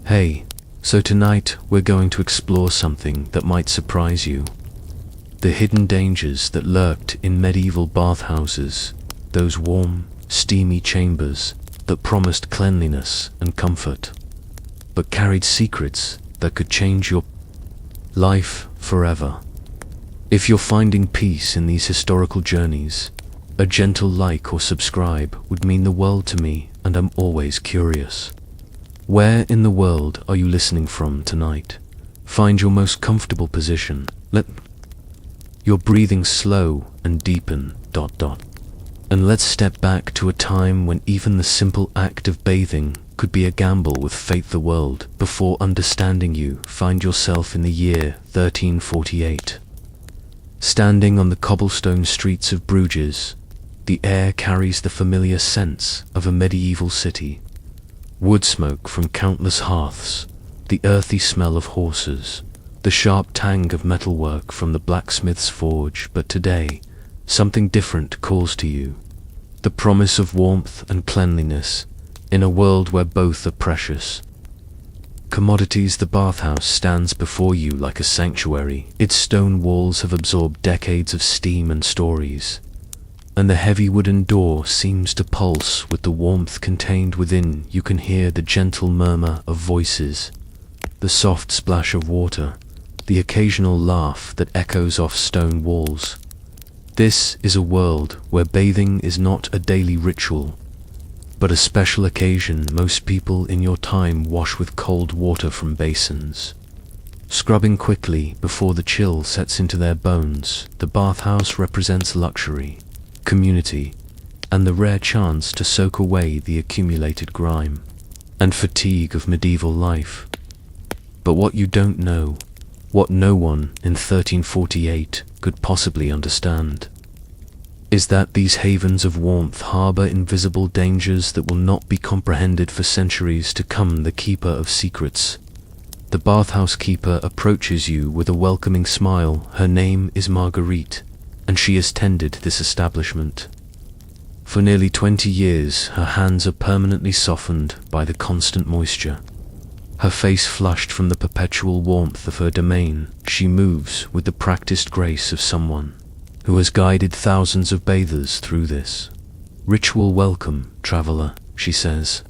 Hey, so tonight we're going to explore something that might surprise you. The hidden dangers that lurked in medieval bathhouses, those warm, steamy chambers that promised cleanliness and comfort, but carried secrets that could change your life forever. If you're finding peace in these historical journeys, a gentle like or subscribe would mean the world to me, and I'm always curious. Where in the world are you listening from tonight? Find your most comfortable position. Let your breathing slow and deepen. And let's step back to a time when even the simple act of bathing could be a gamble with fate. The world, before understanding you, find yourself in the year 1348. Standing on the cobblestone streets of Bruges, the air carries the familiar sense of a medieval city. Wood smoke from countless hearths, the earthy smell of horses, the sharp tang of metalwork from the blacksmith's forge. But today, something different calls to you. The promise of warmth and cleanliness, in a world where both are precious. Commodities. The bathhouse stands before you like a sanctuary. Its stone walls have absorbed decades of steam and stories, and the heavy wooden door seems to pulse with the warmth contained within. You can hear the gentle murmur of voices, the soft splash of water, the occasional laugh that echoes off stone walls. This is a world where bathing is not a daily ritual, but a special occasion. Most people in your time wash with cold water from basins, scrubbing quickly before the chill sets into their bones. The bathhouse represents luxury, community, and the rare chance to soak away the accumulated grime and fatigue of medieval life. But what you don't know, what no one in 1348 could possibly understand, is that these havens of warmth harbor invisible dangers that will not be comprehended for centuries to come. The keeper of secrets. The bathhouse keeper approaches you with a welcoming smile. Her name is Marguerite, and she has tended this establishment for nearly 20 years. Her hands are permanently softened by the constant moisture, her face flushed from the perpetual warmth of her domain. She moves with the practiced grace of someone who has guided thousands of bathers through this ritual. Welcome, traveler, she says,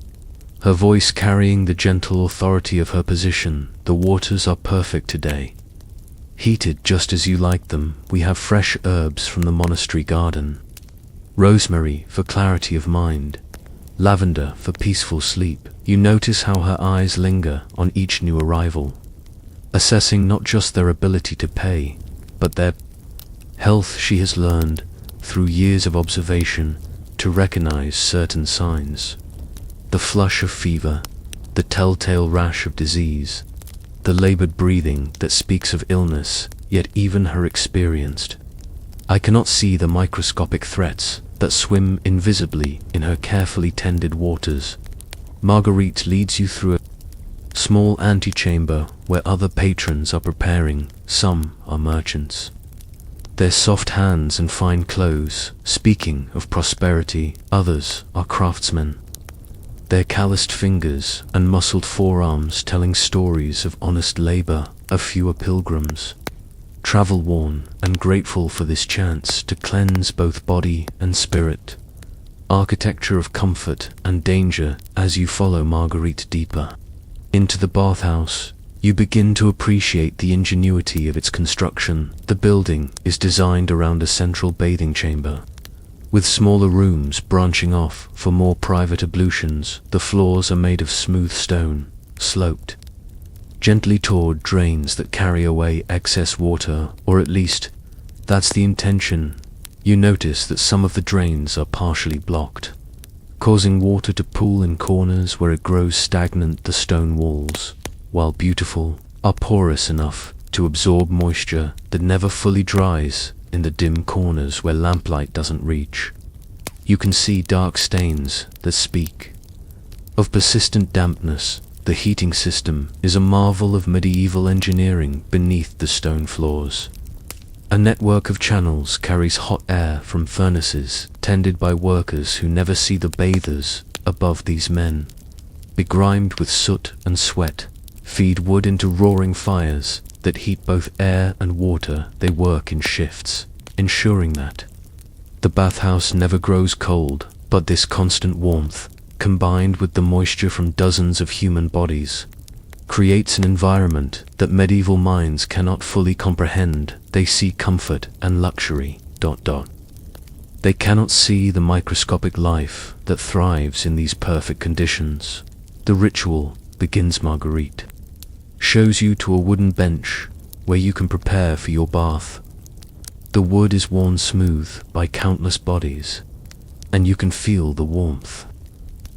her voice carrying the gentle authority of her position. The waters are perfect today, heated just as you like them. We have fresh herbs from the monastery garden, rosemary for clarity of mind, lavender for peaceful sleep. You notice how her eyes linger on each new arrival, assessing not just their ability to pay, but their health. She has learned, through years of observation, to recognize certain signs: the flush of fever, the telltale rash of disease, the labored breathing that speaks of illness. Yet even her experienced eye cannot see the microscopic threats that swim invisibly in her carefully tended waters. Marguerite leads you through a small antechamber where other patrons are preparing. Some are merchants, their soft hands and fine clothes speaking of prosperity. Others are craftsmen, their calloused fingers and muscled forearms telling stories of honest labor. A few are pilgrims, travel-worn and grateful for this chance to cleanse both body and spirit. Architecture of comfort and danger. As you follow Marguerite deeper into the bathhouse, you begin to appreciate the ingenuity of its construction. The building is designed around a central bathing chamber, with smaller rooms branching off for more private ablutions. The floors are made of smooth stone, sloped gently toward drains that carry away excess water, or at least that's the intention. You notice that some of the drains are partially blocked, causing water to pool in corners where it grows stagnant. The stone walls, while beautiful, are porous enough to absorb moisture that never fully dries. In the dim corners where lamplight doesn't reach, you can see dark stains that speak of persistent dampness. The heating system is a marvel of medieval engineering beneath the stone floors. A network of channels carries hot air from furnaces tended by workers who never see the bathers above these men. begrimed with soot and sweat, feed wood into roaring fires that heat both air and water. They work in shifts, ensuring that the bathhouse never grows cold, but this constant warmth, combined with the moisture from dozens of human bodies, creates an environment that medieval minds cannot fully comprehend. They see comfort and luxury. They cannot see the microscopic life that thrives in these perfect conditions. The ritual begins. Marguerite shows you to a wooden bench where you can prepare for your bath. The wood is worn smooth by countless bodies, and you can feel the warmth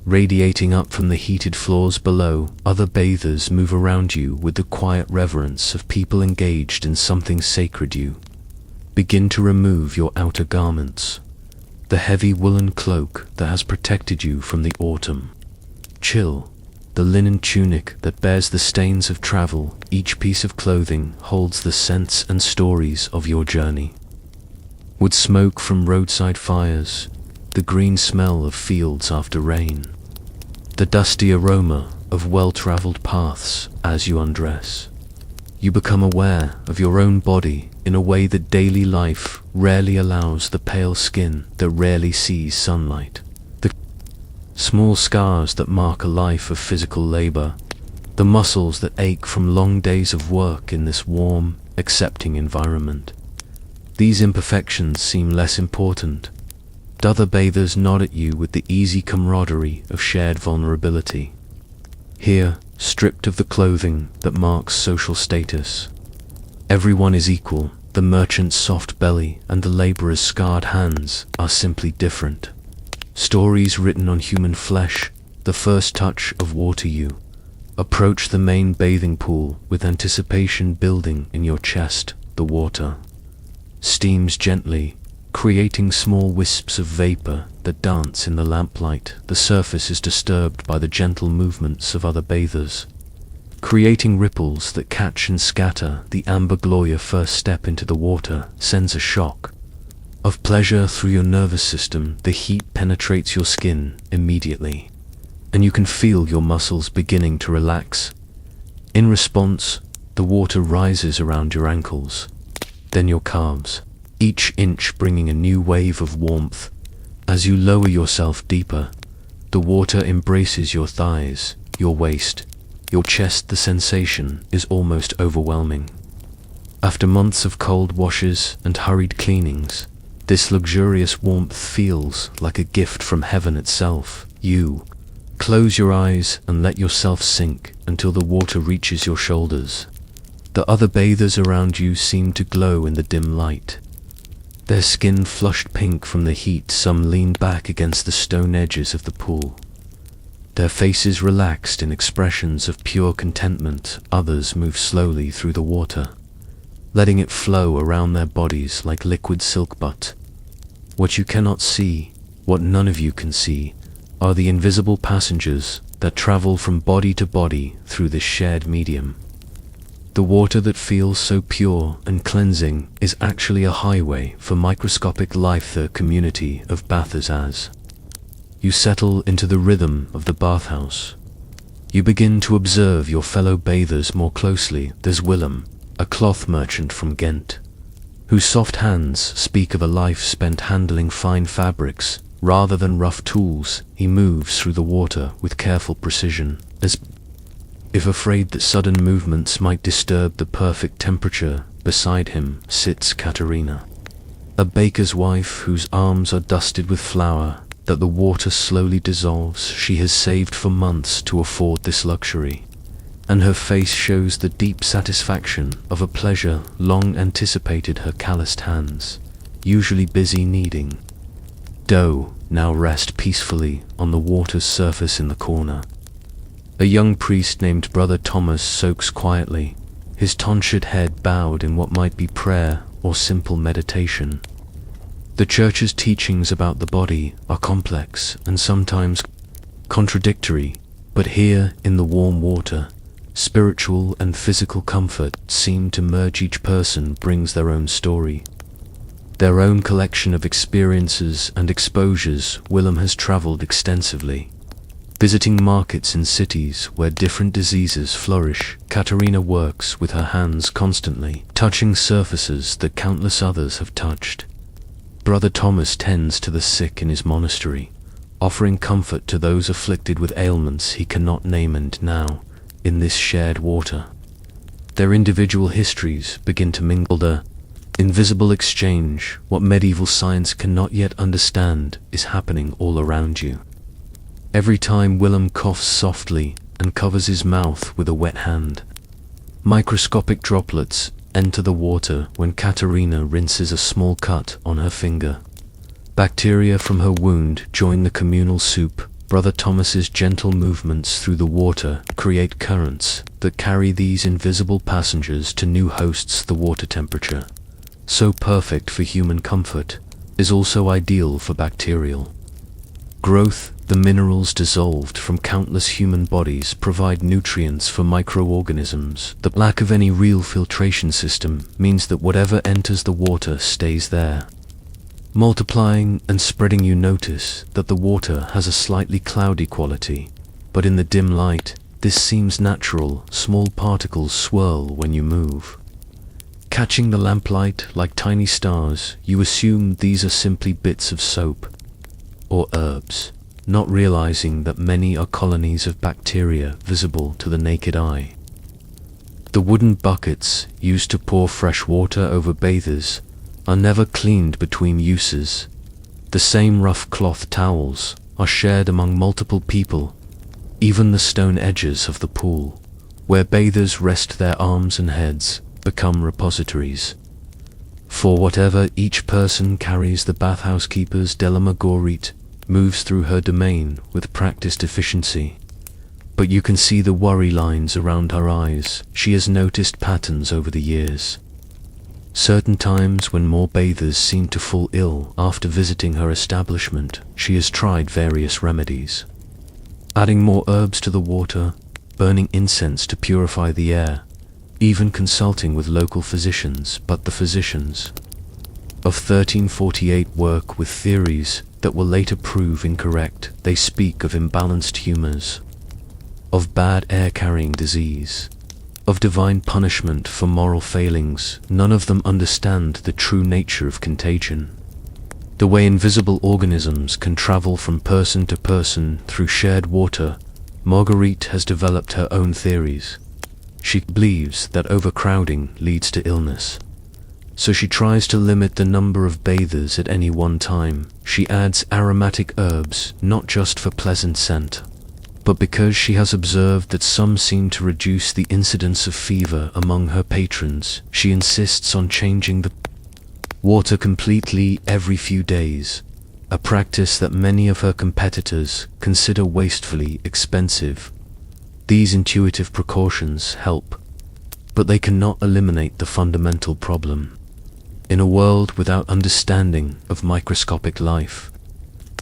radiating up from the heated floors below. Other bathers move around you with the quiet reverence of people engaged in something sacred. You begin to remove your outer garments, the heavy woolen cloak that has protected you from the autumn chill, the linen tunic that bears the stains of travel. Each piece of clothing holds the scents and stories of your journey. Wood smoke from roadside fires, the green smell of fields after rain, the dusty aroma of well-traveled paths. As you undress, you become aware of your own body in a way that daily life rarely allows. The pale skin that rarely sees sunlight, the small scars that mark a life of physical labor, the muscles that ache from long days of work in this warm, accepting environment. These imperfections seem less important. Other bathers nod at you with the easy camaraderie of shared vulnerability. Here, stripped of the clothing that marks social status, everyone is equal. The merchant's soft belly and the laborer's scarred hands are simply different. Stories written on human flesh. The first touch of water. You approach the main bathing pool with anticipation building in your chest. The water steams gently, creating small wisps of vapor that dance in the lamplight. The surface is disturbed by the gentle movements of other bathers, creating ripples that catch and scatter. The amber glow. Your first step into the water sends a shock of pleasure through your nervous system. The heat penetrates your skin immediately, and you can feel your muscles beginning to relax. In response, the water rises around your ankles, then your calves, each inch bringing a new wave of warmth. As you lower yourself deeper, the water embraces your thighs, your waist, your chest. The sensation is almost overwhelming. After months of cold washes and hurried cleanings, this luxurious warmth feels like a gift from heaven itself. You close your eyes and let yourself sink until the water reaches your shoulders. The other bathers around you seem to glow in the dim light, their skin flushed pink from the heat. Some lean back against the stone edges of the pool, their faces relaxed in expressions of pure contentment. Others move slowly through the water, letting it flow around their bodies like liquid silk. But what you cannot see, what none of you can see, are the invisible passengers that travel from body to body through this shared medium. The water that feels so pure and cleansing is actually a highway for microscopic life. The community of bathers. As you settle into the rhythm of the bathhouse, you begin to observe your fellow bathers more closely. There's Willem, a cloth merchant from Ghent, whose soft hands speak of a life spent handling fine fabrics rather than rough tools. He moves through the water with careful precision, as if afraid that sudden movements might disturb the perfect temperature. Beside him sits Katerina, a baker's wife whose arms are dusted with flour that the water slowly dissolves. She has saved for months to afford this luxury, and her face shows the deep satisfaction of a pleasure long anticipated. Her calloused hands, usually busy kneading dough, now rest peacefully on the water's surface in the corner. A young priest named Brother Thomas soaks quietly, his tonsured head bowed in what might be prayer or simple meditation. The Church's teachings about the body are complex and sometimes contradictory, but here in the warm water, spiritual and physical comfort seem to merge. Each person brings their own story, their own collection of experiences and exposures. Willem has traveled extensively, Visiting markets in cities where different diseases flourish, Katerina works with her hands constantly, touching surfaces that countless others have touched. Brother Thomas tends to the sick in his monastery, offering comfort to those afflicted with ailments he cannot name, and now, in this shared water, their individual histories begin to mingle. The invisible exchange, what medieval science cannot yet understand, is happening all around you. Every time Willem coughs softly and covers his mouth with a wet hand, microscopic droplets enter the water when Katerina rinses a small cut on her finger. Bacteria from her wound join the communal soup. Brother Thomas's gentle movements through the water create currents that carry these invisible passengers to new hosts. The water temperature, so perfect for human comfort, is also ideal for bacterial growth. The minerals dissolved from countless human bodies provide nutrients for microorganisms. The lack of any real filtration system means that whatever enters the water stays there, multiplying and spreading. You notice that the water has a slightly cloudy quality, but in the dim light, this seems natural. Small particles swirl when you move, catching the lamplight like tiny stars. You assume these are simply bits of soap or herbs, not realizing that many are colonies of bacteria visible to the naked eye. The wooden buckets used to pour fresh water over bathers are never cleaned between uses. The same rough cloth towels are shared among multiple people. Even the stone edges of the pool, where bathers rest their arms and heads, become repositories for whatever each person carries. The bathhouse keeper's Marguerite moves through her domain with practiced efficiency, but you can see the worry lines around her eyes. She has noticed patterns over the years. Certain times when more bathers seem to fall ill after visiting her establishment, she has tried various remedies, adding more herbs to the water, burning incense to purify the air, even consulting with local physicians. But the physicians of 1348 work with theories that will later prove incorrect. They speak of imbalanced humors, of bad air-carrying disease, of divine punishment for moral failings. None of them understand the true nature of contagion, the way invisible organisms can travel from person to person through shared water. Marguerite has developed her own theories. She believes that overcrowding leads to illness, so she tries to limit the number of bathers at any one time. She adds aromatic herbs, not just for pleasant scent, but because she has observed that some seem to reduce the incidence of fever among her patrons. She insists on changing the water completely every few days, a practice that many of her competitors consider wastefully expensive. These intuitive precautions help, but they cannot eliminate the fundamental problem. In a world without understanding of microscopic life,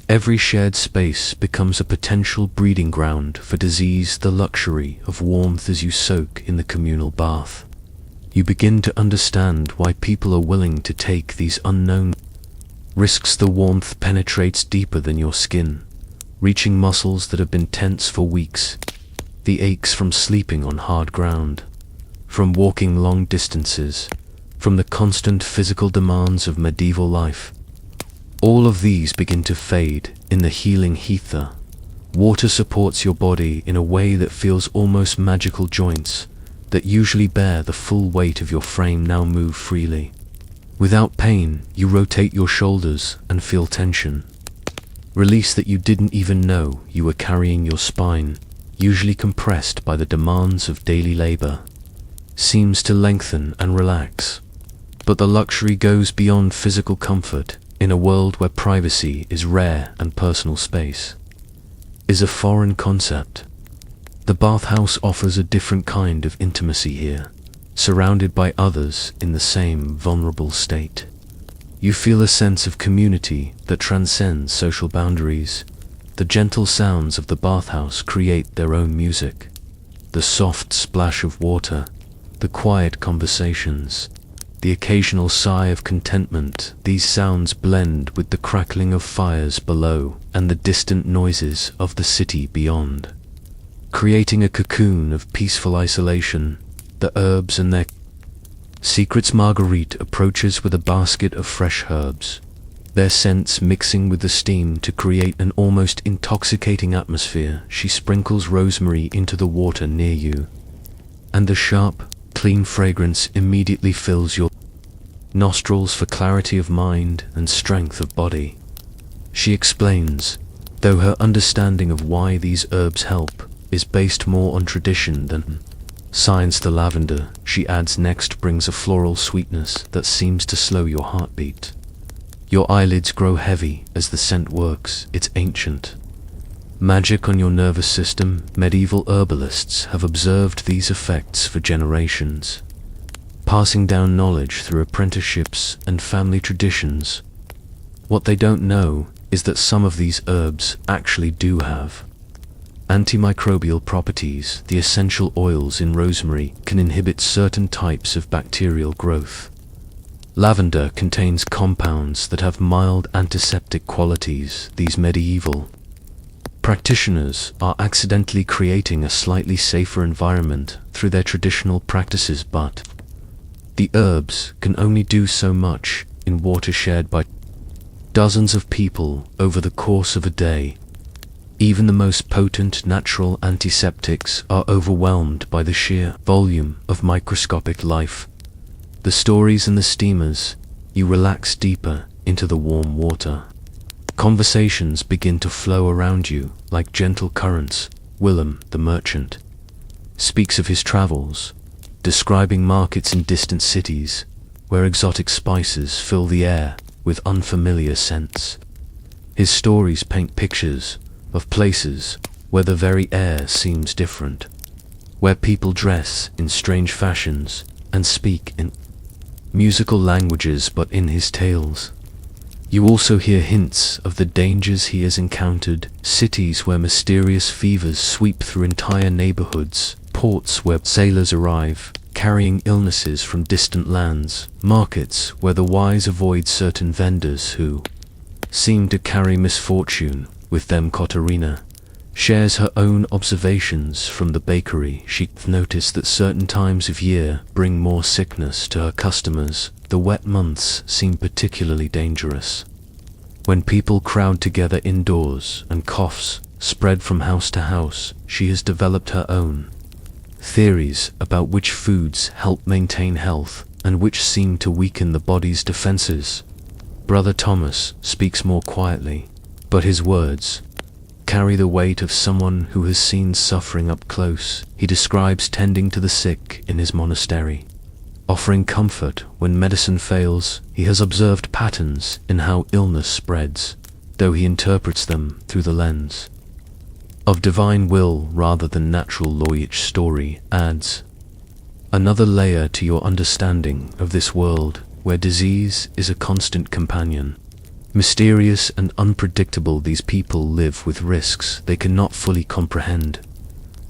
every shared space becomes a potential breeding ground for disease. The luxury of warmth as you soak in the communal bath, you begin to understand why people are willing to take these unknown risks. The warmth penetrates deeper than your skin, reaching muscles that have been tense for weeks. The aches from sleeping on hard ground, from walking long distances, from the constant physical demands of medieval life, all of these begin to fade in the healing ether. Water supports your body in a way that feels almost magical. Joints that usually bear the full weight of your frame now move freely. Without pain, you rotate your shoulders and feel tension, release that you didn't even know you were carrying. Your spine, usually compressed by the demands of daily labor, seems to lengthen and relax. But the luxury goes beyond physical comfort. In a world where privacy is rare and personal space is a foreign concept, the bathhouse offers a different kind of intimacy here. Surrounded by others in the same vulnerable state, you feel a sense of community that transcends social boundaries. The gentle sounds of the bathhouse create their own music. The soft splash of water, the quiet conversations, the occasional sigh of contentment. These sounds blend with the crackling of fires below, and the distant noises of the city beyond. Creating a cocoon of peaceful isolation, the herbs and their secrets. Marguerite approaches with a basket of fresh herbs, their scents mixing with the steam to create an almost intoxicating atmosphere. She sprinkles rosemary into the water near you, and the sharp, clean fragrance immediately fills your nostrils for clarity of mind and strength of body. She explains, though her understanding of why these herbs help is based more on tradition than science. The lavender, she adds next, brings a floral sweetness that seems to slow your heartbeat. Your eyelids grow heavy as the scent works its ancient magic on your nervous system. Medieval herbalists have observed these effects for generations, passing down knowledge through apprenticeships and family traditions. What they don't know is that some of these herbs actually do have antimicrobial properties. The essential oils in rosemary can inhibit certain types of bacterial growth. Lavender contains compounds that have mild antiseptic qualities. These medieval practitioners are accidentally creating a slightly safer environment through their traditional practices, but the herbs can only do so much in water shared by dozens of people over the course of a day. Even the most potent natural antiseptics are overwhelmed by the sheer volume of microscopic life. The stories and the steamers, you relax deeper into the warm water. Conversations begin to flow around you like gentle currents. Willem, the merchant, speaks of his travels, describing markets in distant cities where exotic spices fill the air with unfamiliar scents. His stories paint pictures of places where the very air seems different, where people dress in strange fashions and speak in musical languages. But in his tales, you also hear hints of the dangers he has encountered. Cities where mysterious fevers sweep through entire neighborhoods, ports where sailors arrive carrying illnesses from distant lands, markets where the wise avoid certain vendors who seem to carry misfortune with them. Katerina shares her own observations from the bakery. She noticed that certain times of year bring more sickness to her customers. The wet months seem particularly dangerous, when people crowd together indoors and coughs spread from house to house. She has developed her own theories about which foods help maintain health and which seem to weaken the body's defenses. Brother Thomas speaks more quietly, but his words carry the weight of someone who has seen suffering up close. He describes tending to the sick in his monastery, offering comfort when medicine fails. He has observed patterns in how illness spreads, though he interprets them through the lens of divine will rather than natural law. Each story adds another layer to your understanding of this world where disease is a constant companion. Mysterious and unpredictable, these people live with risks they cannot fully comprehend,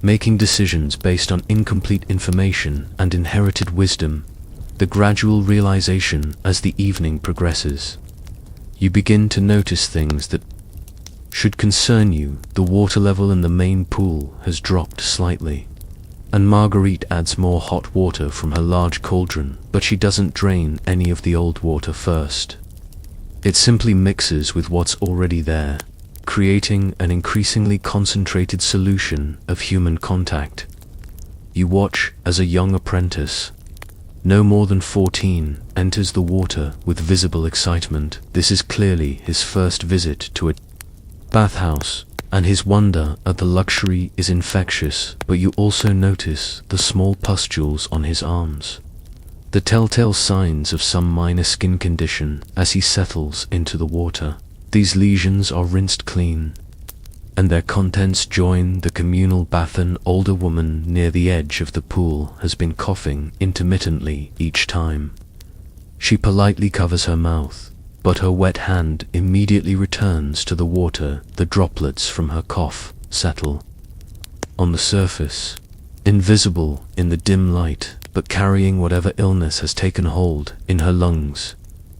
making decisions based on incomplete information and inherited wisdom. The gradual realization as the evening progresses, you begin to notice things that should concern you. The water level in the main pool has dropped slightly, and Marguerite adds more hot water from her large cauldron, but she doesn't drain any of the old water first. It simply mixes with what's already there, creating an increasingly concentrated solution of human contact. You watch as a young apprentice, no more than 14, enters the water with visible excitement. This is clearly his first visit to a bathhouse, and his wonder at the luxury is infectious. But you also notice the small pustules on his arms, the telltale signs of some minor skin condition. As he settles into the water, these lesions are rinsed clean, and their contents join the communal bath. An older woman near the edge of the pool has been coughing intermittently each time she politely covers her mouth, but her wet hand immediately returns to the water. The droplets from her cough settle on the surface, invisible in the dim light, but carrying whatever illness has taken hold in her lungs.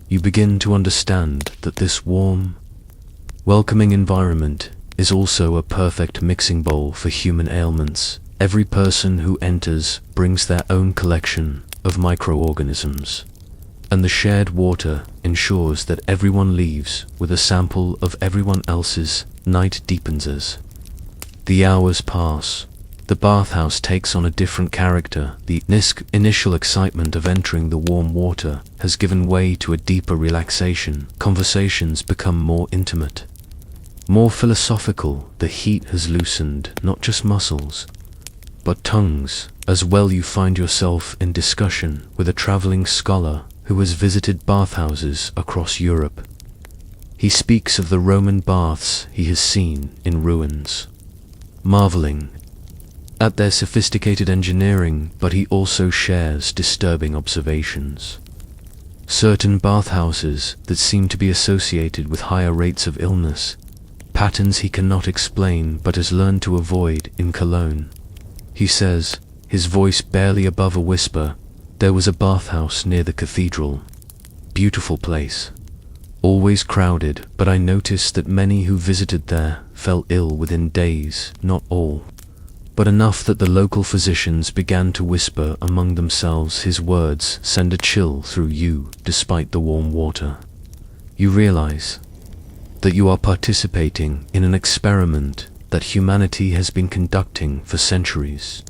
You begin to understand that this warm, Welcoming environment is also a perfect mixing bowl for human ailments. Every person who enters brings their own collection of microorganisms, and the shared water ensures that everyone leaves with a sample of everyone else's. Night deepens as the hours pass. The bathhouse takes on a different character. The initial excitement of entering the warm water has given way to a deeper relaxation. Conversations become more intimate, more philosophical. The heat has loosened not just muscles, but tongues as well. You find yourself in discussion with a traveling scholar who has visited bathhouses across Europe. He speaks of the Roman baths he has seen in ruins, marveling at their sophisticated engineering, but he also shares disturbing observations. Certain bathhouses that seem to be associated with higher rates of illness, patterns he cannot explain but has learned to avoid in Cologne. He says, his voice barely above a whisper, "There was a bathhouse near the cathedral. Beautiful place. Always crowded, but I noticed that many who visited there fell ill within days, not all, but enough that the local physicians began to whisper among themselves." His words send a chill through you despite the warm water. You realize that you are participating in an experiment that humanity has been conducting for centuries.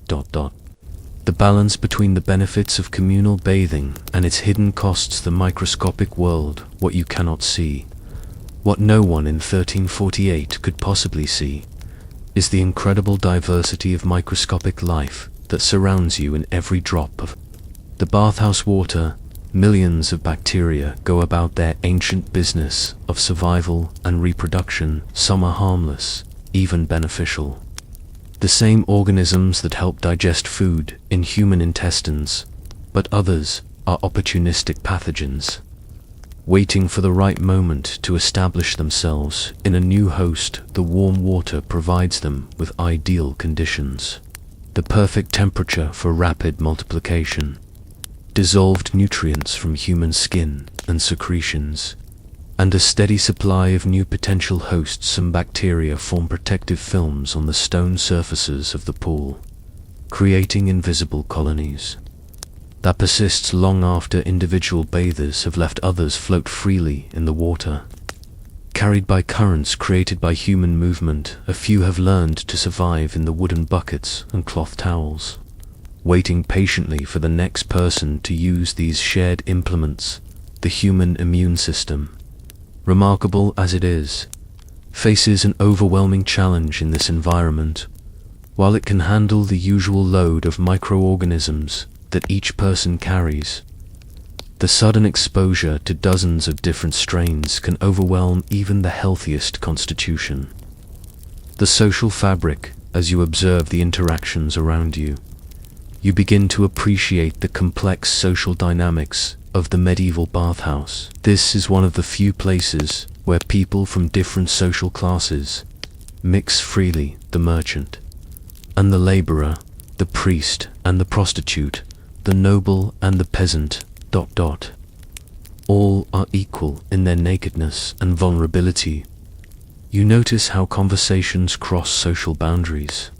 The balance between the benefits of communal bathing and its hidden costs. The microscopic world, what you cannot see, what no one in 1348 could possibly see, is the incredible diversity of microscopic life that surrounds you in every drop of the bathhouse water. Millions of bacteria go about their ancient business of survival and reproduction. Some are harmless, even beneficial. The same organisms that help digest food in human intestines, but others are opportunistic pathogens, waiting for the right moment to establish themselves in a new host. The warm water provides them with ideal conditions, the perfect temperature for rapid multiplication, dissolved nutrients from human skin and secretions, and a steady supply of new potential hosts. Some bacteria form protective films on the stone surfaces of the pool, creating invisible colonies that persists long after individual bathers have left. Others float freely in the water, carried by currents created by human movement. A few have learned to survive in the wooden buckets and cloth towels, waiting patiently for the next person to use these shared implements. The human immune system, remarkable as it is, faces an overwhelming challenge in this environment. While it can handle the usual load of microorganisms that each person carries, the sudden exposure to dozens of different strains can overwhelm even the healthiest constitution. The social fabric, as you observe the interactions around you, you begin to appreciate the complex social dynamics of the medieval bathhouse. This is one of the few places where people from different social classes mix freely. The merchant and the laborer, the priest and the prostitute, the noble and the peasant, all are equal in their nakedness and vulnerability. You notice how conversations cross social boundaries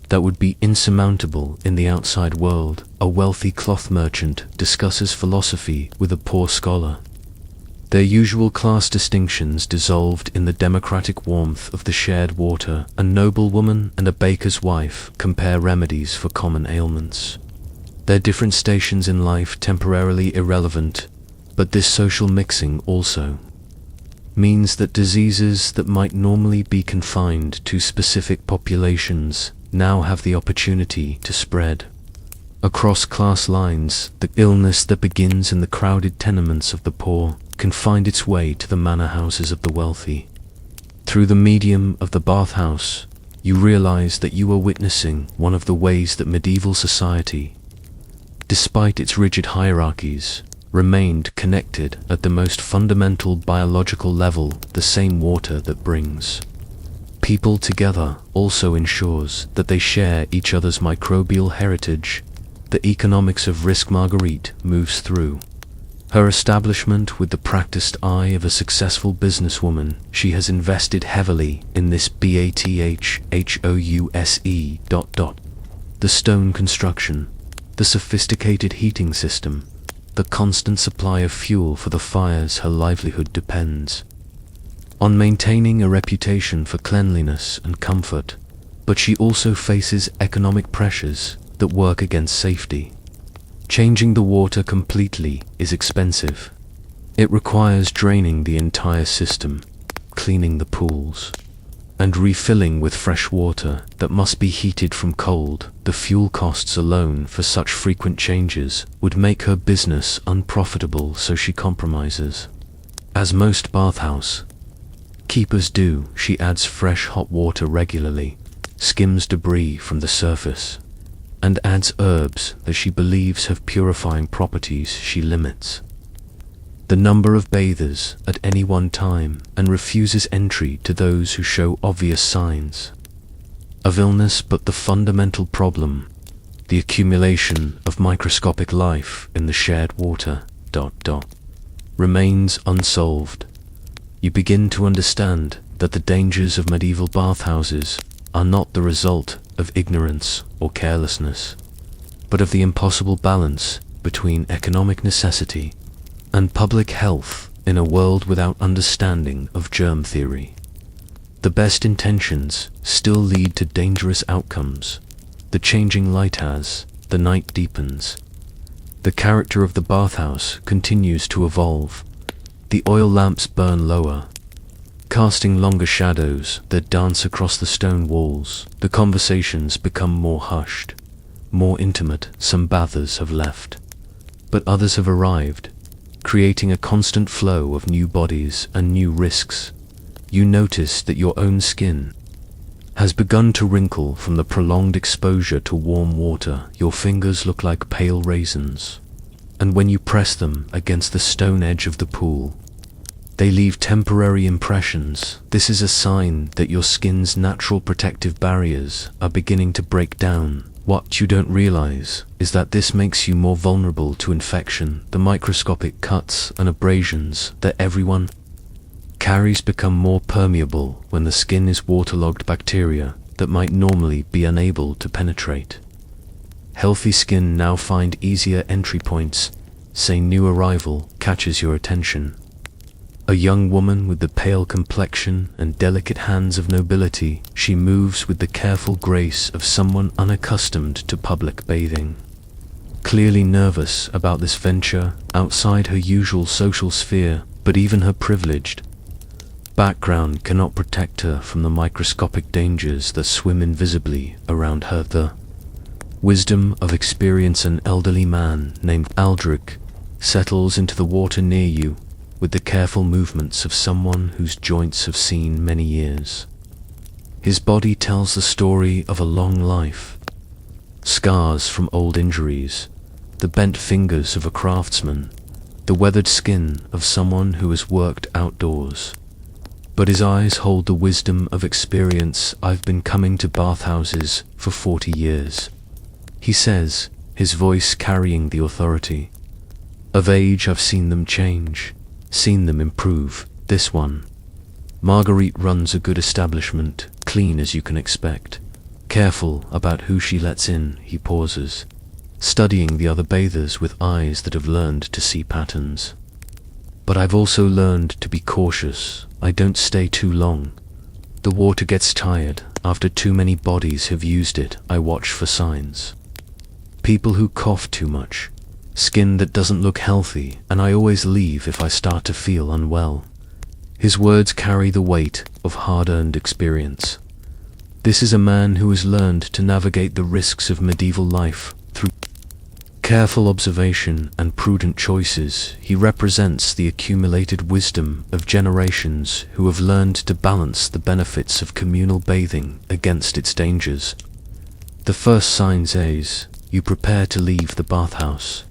that would be insurmountable in the outside world. A wealthy cloth merchant discusses philosophy with a poor scholar, their usual class distinctions dissolved in the democratic warmth of the shared water. A noblewoman and a baker's wife compare remedies for common ailments, their different stations in life temporarily irrelevant. But this social mixing also means that diseases that might normally be confined to specific populations now have the opportunity to spread across class lines. The illness that begins in the crowded tenements of the poor can find its way to the manor houses of the wealthy. Through the medium of the bathhouse, you realize that you are witnessing one of the ways that medieval society, despite its rigid hierarchies, remained connected at the most fundamental biological level. The same water that brings people together also ensures that they share each other's microbial heritage. The economics of risk Marguerite moves through Her establishment with the practiced eye of a successful businesswoman, she has invested heavily in this Bathhouse. The stone construction, the sophisticated heating system, the constant supply of fuel for the fires her livelihood depends on maintaining a reputation for cleanliness and comfort, but she also faces economic pressures that work against safety. Changing the water completely is expensive. It requires draining the entire system, cleaning the pools, and refilling with fresh water that must be heated from cold. The fuel costs alone for such frequent changes would make her business unprofitable, so she compromises. As most bathhouse keepers do, she adds fresh hot water regularly, skims debris from the surface, and adds herbs that she believes have purifying properties. She limits the number of bathers at any one time and refuses entry to those who show obvious signs of illness. But the fundamental problem, the accumulation of microscopic life in the shared water, remains unsolved. You begin to understand that the dangers of medieval bathhouses are not the result of ignorance or carelessness, but of the impossible balance between economic necessity and public health in a world without understanding of germ theory. The best intentions still lead to dangerous outcomes. The changing light as the night deepens. The character of the bathhouse continues to evolve. The oil lamps burn lower, casting longer shadows that dance across the stone walls. The conversations become more hushed, more intimate. Some bathers have left, but others have arrived, creating a constant flow of new bodies and new risks. You notice that your own skin has begun to wrinkle from the prolonged exposure to warm water. Your fingers look like pale raisins, and when you press them against the stone edge of the pool, they leave temporary impressions. This is a sign that your skin's natural protective barriers are beginning to break down. What you don't realize is that this makes you more vulnerable to infection. The microscopic cuts and abrasions that everyone carries become more permeable when the skin is waterlogged. Bacteria that might normally be unable to penetrate healthy skin now find easier entry points. Say new arrival catches your attention. A young woman with the pale complexion and delicate hands of nobility. She moves with the careful grace of someone unaccustomed to public bathing, clearly nervous about this venture outside her usual social sphere. But even her privileged background cannot protect her from the microscopic dangers that swim invisibly around her. The wisdom of experience. An elderly man named Aldrich settles into the water near you with the careful movements of someone whose joints have seen many years. His body tells the story of a long life. Scars from old injuries, the bent fingers of a craftsman, the weathered skin of someone who has worked outdoors. But his eyes hold the wisdom of experience. I've been coming to bathhouses for 40 years, he says, his voice carrying the authority of age. I've seen them change, seen them improve. This one, Marguerite, runs a good establishment, clean as you can expect, careful about who she lets in. He pauses, studying the other bathers with eyes that have learned to see patterns. But I've also learned to be cautious. I don't stay too long. The water gets tired after too many bodies have used it. I watch for signs. People who cough too much, skin that doesn't look healthy, and I always leave if I start to feel unwell. His words carry the weight of hard-earned experience. This is a man who has learned to navigate the risks of medieval life through careful observation and prudent choices. He represents the accumulated wisdom of generations who have learned to balance the benefits of communal bathing against its dangers. The first sign says, you prepare to leave the bathhouse.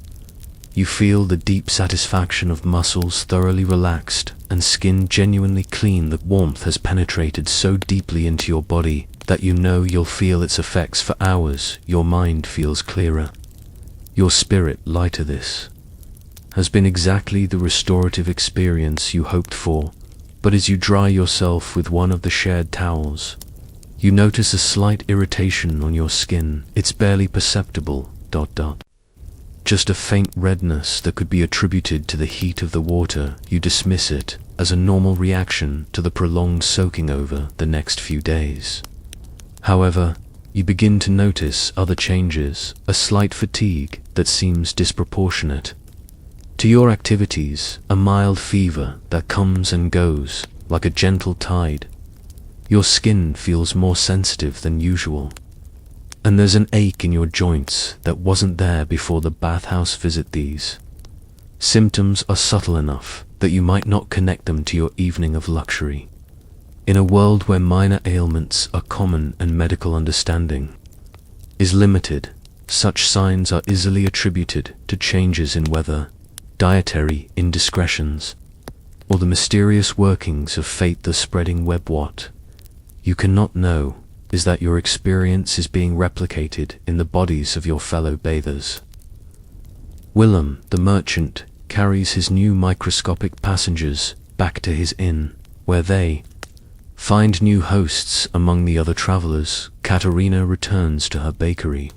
You feel the deep satisfaction of muscles thoroughly relaxed and skin genuinely clean. The warmth has penetrated so deeply into your body that you know you'll feel its effects for hours. Your mind feels clearer, your spirit lighter. This has been exactly the restorative experience you hoped for, but as you dry yourself with one of the shared towels, you notice a slight irritation on your skin. It's barely perceptible, ... Just a faint redness that could be attributed to the heat of the water. You dismiss it as a normal reaction to the prolonged soaking over the next few days. However, you begin to notice other changes, a slight fatigue that seems disproportionate to your activities, a mild fever that comes and goes like a gentle tide. Your skin feels more sensitive than usual, and there's an ache in your joints that wasn't there before the bathhouse visit. These symptoms are subtle enough that you might not connect them to your evening of luxury. In a world where minor ailments are common and medical understanding is limited, such signs are easily attributed to changes in weather, dietary indiscretions, or the mysterious workings of fate. The spreading web. What you cannot know is that your experience is being replicated in the bodies of your fellow bathers. Willem, the merchant, carries his new microscopic passengers back to his inn, where they find new hosts among the other travelers. Katerina returns to her bakery,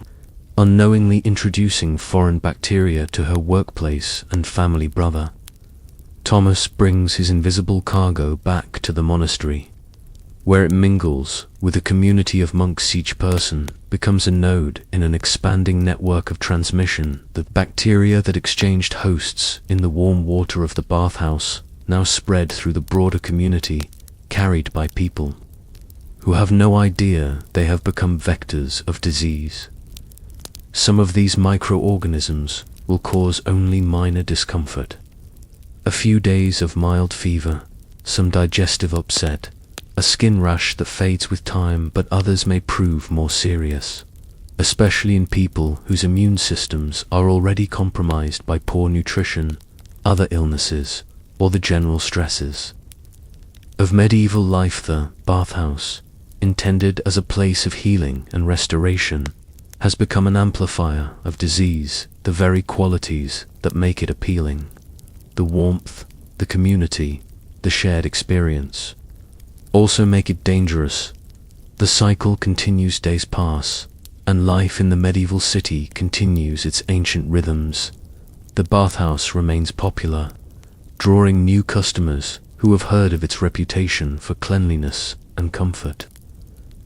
unknowingly introducing foreign bacteria to her workplace and family brother. Thomas brings his invisible cargo back to the monastery, where it mingles with a community of monks. Each person becomes a node in an expanding network of transmission. The bacteria that exchanged hosts in the warm water of the bathhouse now spread through the broader community, carried by people who have no idea they have become vectors of disease. Some of these microorganisms will cause only minor discomfort, a few days of mild fever, some digestive upset, a skin rash that fades with time, but others may prove more serious, especially in people whose immune systems are already compromised by poor nutrition, other illnesses, or the general stresses of medieval life. The bathhouse, intended as a place of healing and restoration, has become an amplifier of disease. The very qualities that make it appealing, the warmth, the community, the shared experience, also make it dangerous. The cycle continues. Days pass, and life in the medieval city continues its ancient rhythms. The bathhouse remains popular, drawing new customers who have heard of its reputation for cleanliness and comfort.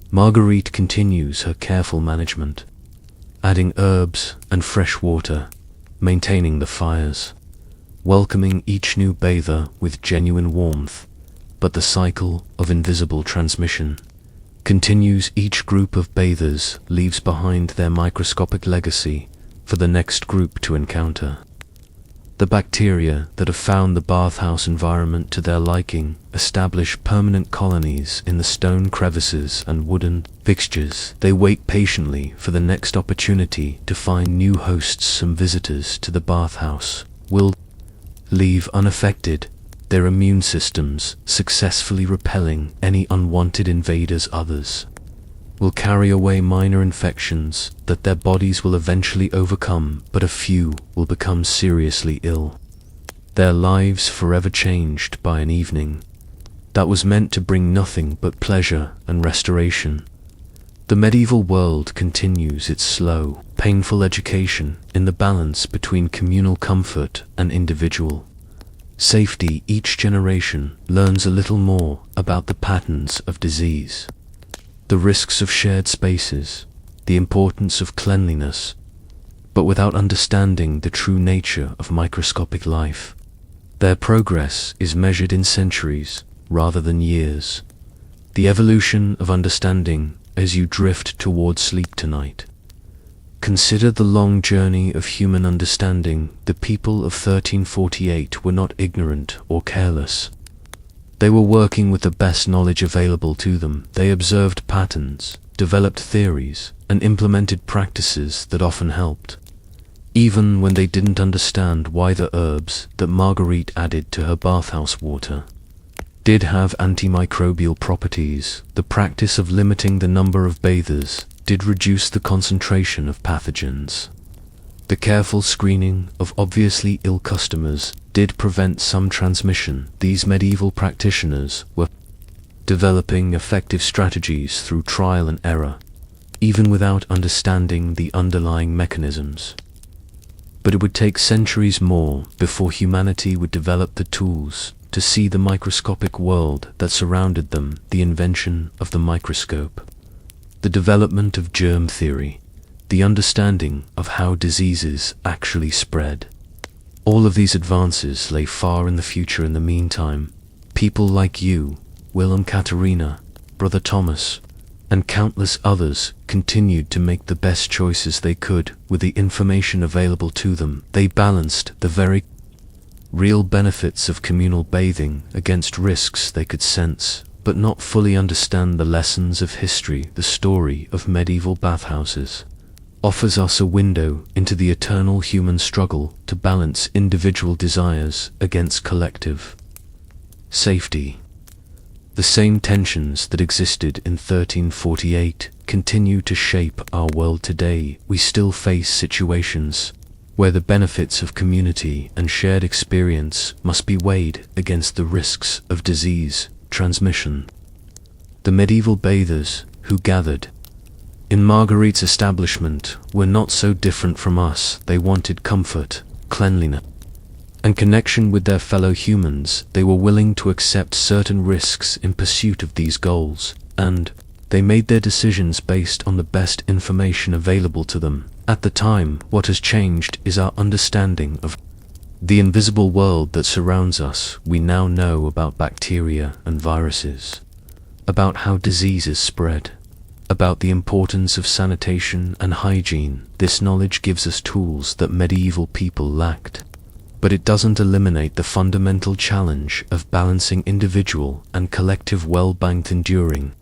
Marguerite continues her careful management, adding herbs and fresh water, maintaining the fires, welcoming each new bather with genuine warmth. But the cycle of invisible transmission continues. Each group of bathers leaves behind their microscopic legacy for the next group to encounter. The bacteria that have found the bathhouse environment to their liking establish permanent colonies in the stone crevices and wooden fixtures. They wait patiently for the next opportunity to find new hosts. Some visitors to the bathhouse will leave unaffected, their immune systems successfully repelling any unwanted invaders. Others will carry away minor infections that their bodies will eventually overcome, but a few will become seriously ill, their lives forever changed by an evening that was meant to bring nothing but pleasure and restoration. The medieval world continues its slow, painful education in the balance between communal comfort and individual safety. Each generation learns a little more about the patterns of disease, the risks of shared spaces, the importance of cleanliness, but without understanding the true nature of microscopic life. Their progress is measured in centuries rather than years. The evolution of understanding as you drift toward sleep tonight. Consider the long journey of human understanding. The people of 1348 were not ignorant or careless. They were working with the best knowledge available to them. They observed patterns, developed theories, and implemented practices that often helped, even when they didn't understand why the herbs that Marguerite added to her bathhouse water did have antimicrobial properties. The practice of limiting the number of bathers did reduce the concentration of pathogens. The careful screening of obviously ill customers did prevent some transmission. These medieval practitioners were developing effective strategies through trial and error, even without understanding the underlying mechanisms. But it would take centuries more before humanity would develop the tools to see the microscopic world that surrounded them, the invention of the microscope, the development of germ theory, the understanding of how diseases actually spread. All of these advances lay far in the future. In the meantime, people like you, Willem, Katerina, Brother Thomas, and countless others continued to make the best choices they could with the information available to them. They balanced the very real benefits of communal bathing against risks they could sense, but not fully understand. The lessons of history. The story of medieval bathhouses offers us a window into the eternal human struggle to balance individual desires against collective safety. The same tensions that existed in 1348 continue to shape our world today. We still face situations where the benefits of community and shared experience must be weighed against the risks of disease transmission. The medieval bathers who gathered in Marguerite's establishment were not so different from us. They wanted comfort, cleanliness, and connection with their fellow humans. They were willing to accept certain risks in pursuit of these goals, and they made their decisions based on the best information available to them at the time. What has changed is our understanding of the invisible world that surrounds us. We now know about bacteria and viruses, about how diseases spread, about the importance of sanitation and hygiene. This knowledge gives us tools that medieval people lacked, but it doesn't eliminate the fundamental challenge of balancing individual and collective well-being. Enduring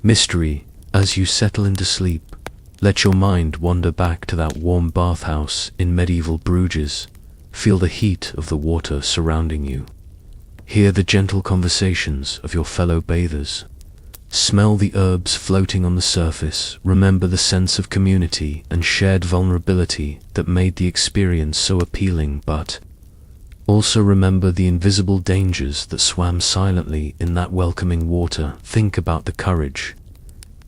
mystery. As you settle into sleep, let your mind wander back to that warm bathhouse in medieval Bruges. Feel the heat of the water surrounding you. Hear the gentle conversations of your fellow bathers. Smell the herbs floating on the surface. Remember the sense of community and shared vulnerability that made the experience so appealing, but also remember the invisible dangers that swam silently in that welcoming water. Think about the courage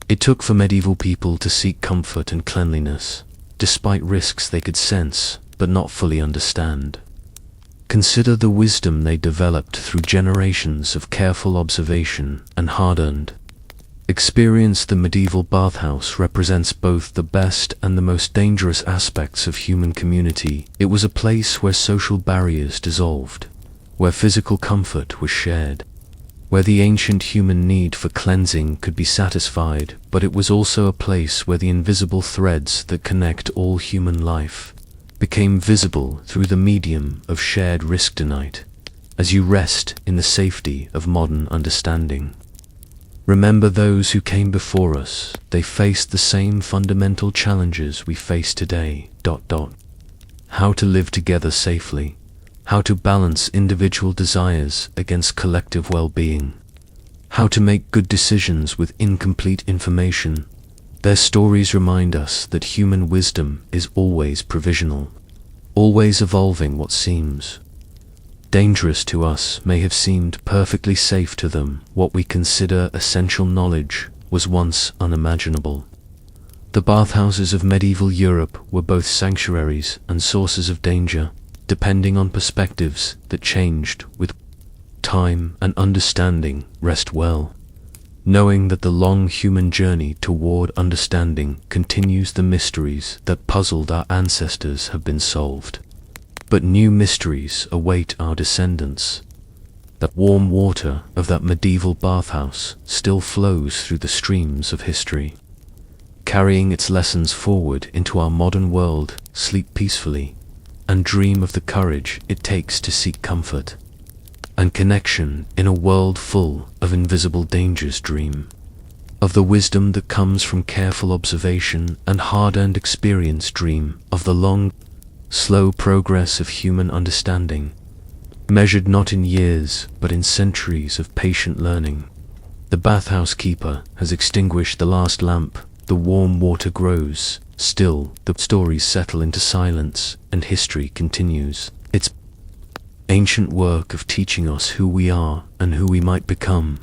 it took for medieval people to seek comfort and cleanliness, despite risks they could sense but not fully understand. Consider the wisdom they developed through generations of careful observation and hard-earned experience. The medieval bathhouse represents both the best and the most dangerous aspects of human community. It was a place where social barriers dissolved, where physical comfort was shared, where the ancient human need for cleansing could be satisfied, but it was also a place where the invisible threads that connect all human life became visible through the medium of shared risk. Tonight, as you rest in the safety of modern understanding, remember those who came before us. They faced the same fundamental challenges we face today. How to live together safely, how to balance individual desires against collective well-being, how to make good decisions with incomplete information. Their stories remind us that human wisdom is always provisional, always evolving. What seems dangerous to us may have seemed perfectly safe to them. What we consider essential knowledge was once unimaginable. The bathhouses of medieval Europe were both sanctuaries and sources of danger, depending on perspectives that changed with time and understanding. Rest well, knowing that the long human journey toward understanding continues. The mysteries that puzzled our ancestors have been solved, but new mysteries await our descendants. That warm water of that medieval bathhouse still flows through the streams of history, carrying its lessons forward into our modern world. Sleep peacefully and dream of the courage it takes to seek comfort and connection in a world full of invisible dangers. Dream of the wisdom that comes from careful observation and hard-earned experience. Dream of the long, slow progress of human understanding, measured not in years but in centuries of patient learning. The bathhouse keeper has extinguished the last lamp. The warm water grows Still, the stories settle into silence, and history continues. Its ancient work of teaching us who we are and who we might become.